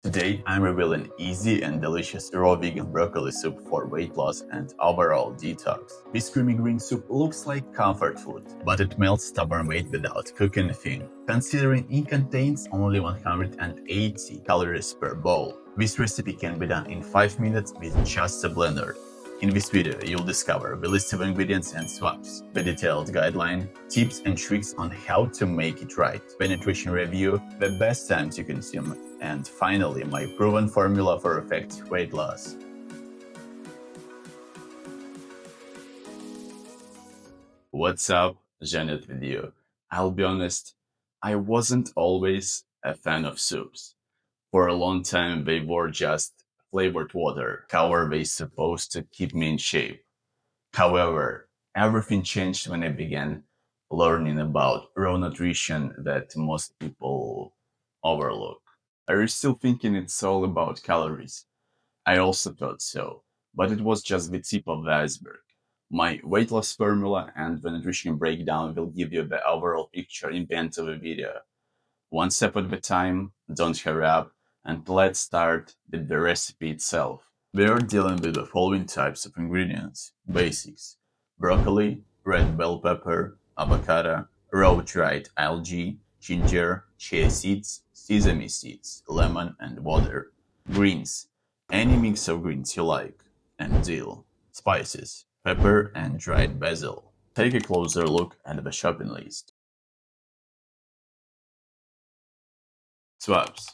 Today, I'm revealing easy and delicious raw vegan broccoli soup for weight loss and overall detox. This creamy green soup looks like comfort food, but it melts stubborn weight without cooking a thing. Considering it contains only 180 calories per bowl, this recipe can be done in 5 minutes with just a blender. In this video, you'll discover the list of ingredients and swaps, the detailed guideline, tips and tricks on how to make it right, the nutrition review, the best time to consume, and finally, my proven formula for effective weight loss. What's up, Janet with you. I'll be honest, I wasn't always a fan of soups. For a long time, they were just flavored water. How are they supposed to keep me in shape? However, everything changed when I began learning about raw nutrition that most people overlook. I was still thinking it's all about calories. I also thought so, but it was just the tip of the iceberg. My weight loss formula and the nutrition breakdown will give you the overall picture in the end of the video. One step at a time, don't hurry up, and let's start with the recipe itself. We are dealing with the following types of ingredients. Basics: broccoli, red bell pepper, avocado, raw dried algae, ginger, chia seeds, sesame seeds, lemon, and water. Greens: any mix of greens you like, and dill. Spices: pepper and dried basil. Take a closer look at the shopping list. Swaps.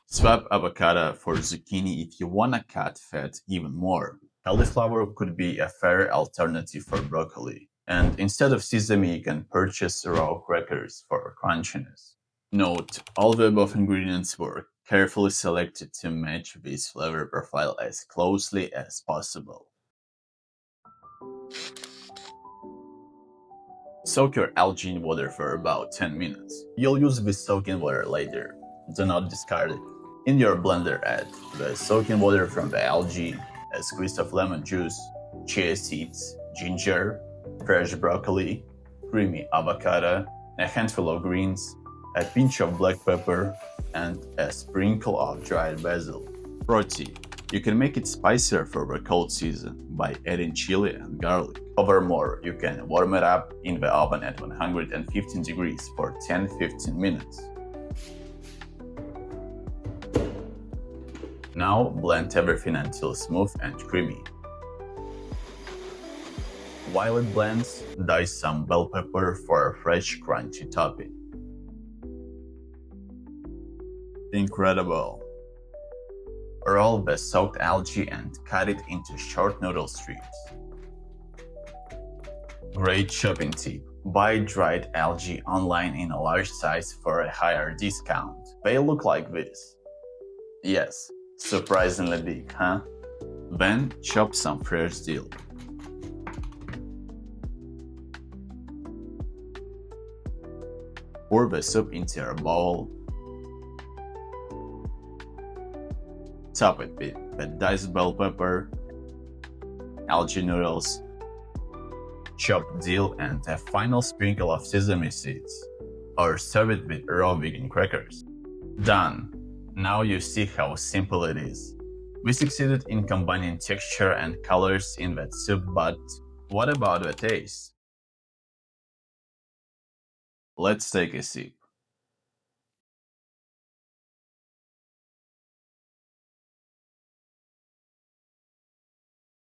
Swap avocado for zucchini if you wanna cut fat even more. Cauliflower could be a fair alternative for broccoli. And instead of sesame, you can purchase raw crackers for crunchiness. Note, all the above ingredients were carefully selected to match this flavor profile as closely as possible. Soak your algae in water for about 10 minutes. You'll use this soaking water later. Do not discard it. In your blender, add the soaking water from the algae, a squeeze of lemon juice, chia seeds, ginger, fresh broccoli, creamy avocado, a handful of greens, a pinch of black pepper, and a sprinkle of dried basil. Pro tip: you can make it spicier for the cold season by adding chili and garlic. Furthermore, you can warm it up in the oven at 115 degrees for 10-15 minutes. Now blend everything until smooth and creamy. While it blends, dice some bell pepper for a fresh, crunchy topping. Incredible! Roll the soaked algae and cut it into short noodle strips. Great shopping tip: buy dried algae online in a large size for a higher discount. They look like this. Yes, surprisingly big, huh? Then chop some fresh dill. Pour the soup into a bowl. Top it with the diced bell pepper, algae noodles, chopped dill, and a final sprinkle of sesame seeds. Or serve it with raw vegan crackers. Done! Now you see how simple it is. We succeeded in combining texture and colors in that soup, but what about the taste? Let's take a sip.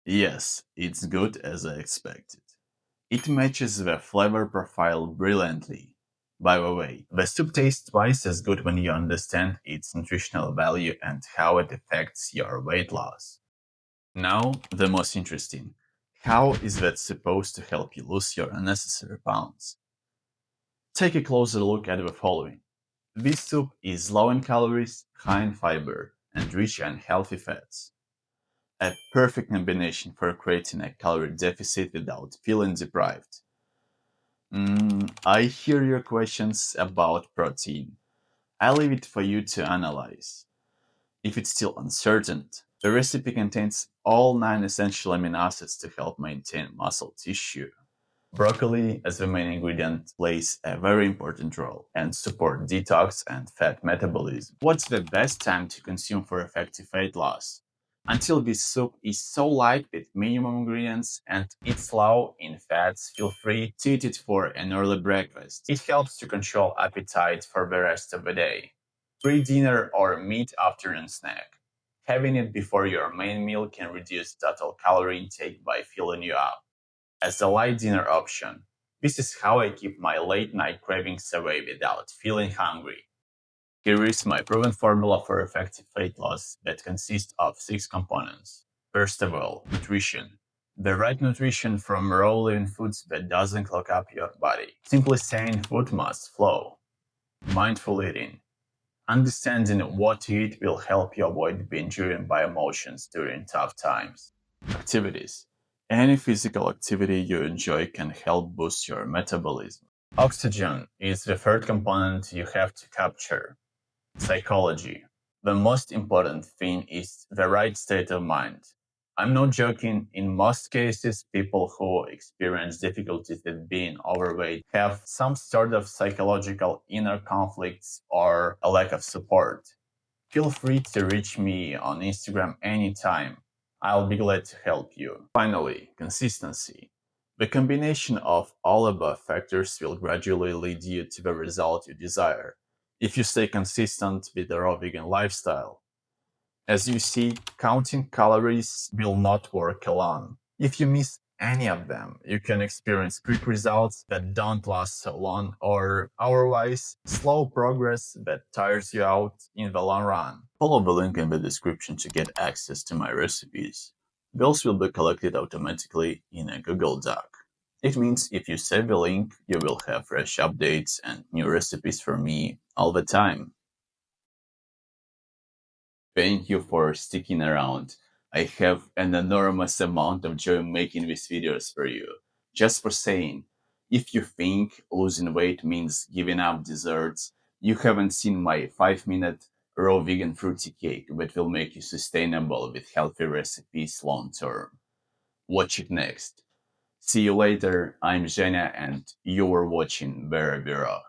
Yes, it's good as I expected. It matches the flavor profile brilliantly. By the way, the soup tastes twice as good when you understand its nutritional value and how it affects your weight loss. Now, the most interesting. How is that supposed to help you lose your unnecessary pounds? Take a closer look at the following. This soup is low in calories, high in fiber, and rich in healthy fats. A perfect combination for creating a calorie deficit without feeling deprived. I hear your questions about protein. I leave it for you to analyze. If it's still uncertain, the recipe contains all 9 essential amino acids to help maintain muscle tissue. Broccoli, as the main ingredient, plays a very important role and support detox and fat metabolism. What's the best time to consume for effective weight loss? Until this soup is so light with minimum ingredients and it's low in fats, feel free to eat it for an early breakfast. It helps to control appetite for the rest of the day. Pre-dinner or mid-afternoon snack. Having it before your main meal can reduce total calorie intake by filling you up. As a light dinner option, this is how I keep my late night cravings away without feeling hungry. Here is my proven formula for effective weight loss that consists of 6 components. First of all, nutrition. The right nutrition from raw living foods that doesn't clog up your body. Simply saying food must flow. Mindful eating. Understanding what to eat will help you avoid being driven by emotions during tough times. Activities. Any physical activity you enjoy can help boost your metabolism. Oxygen is the third component you have to capture. Psychology. The most important thing is the right state of mind. I'm not joking, in most cases, people who experience difficulties with being overweight have some sort of psychological inner conflicts or a lack of support. Feel free to reach me on Instagram anytime. I'll be glad to help you. Finally, consistency. The combination of all above factors will gradually lead you to the result you desire if you stay consistent with the raw vegan lifestyle. As you see, counting calories will not work alone. If you miss any of them, you can experience quick results that don't last so long, or otherwise, slow progress that tires you out in the long run. Follow the link in the description to get access to my recipes. Those will be collected automatically in a Google Doc. It means if you save the link, you will have fresh updates and new recipes from me all the time. Thank you for sticking around. I have an enormous amount of joy making these videos for you. Just for saying, if you think losing weight means giving up desserts, you haven't seen my 5-minute raw vegan fruity cake that will make you sustainable with healthy recipes long term. Watch it next. See you later. I'm Zhenya and you are watching Very Raw.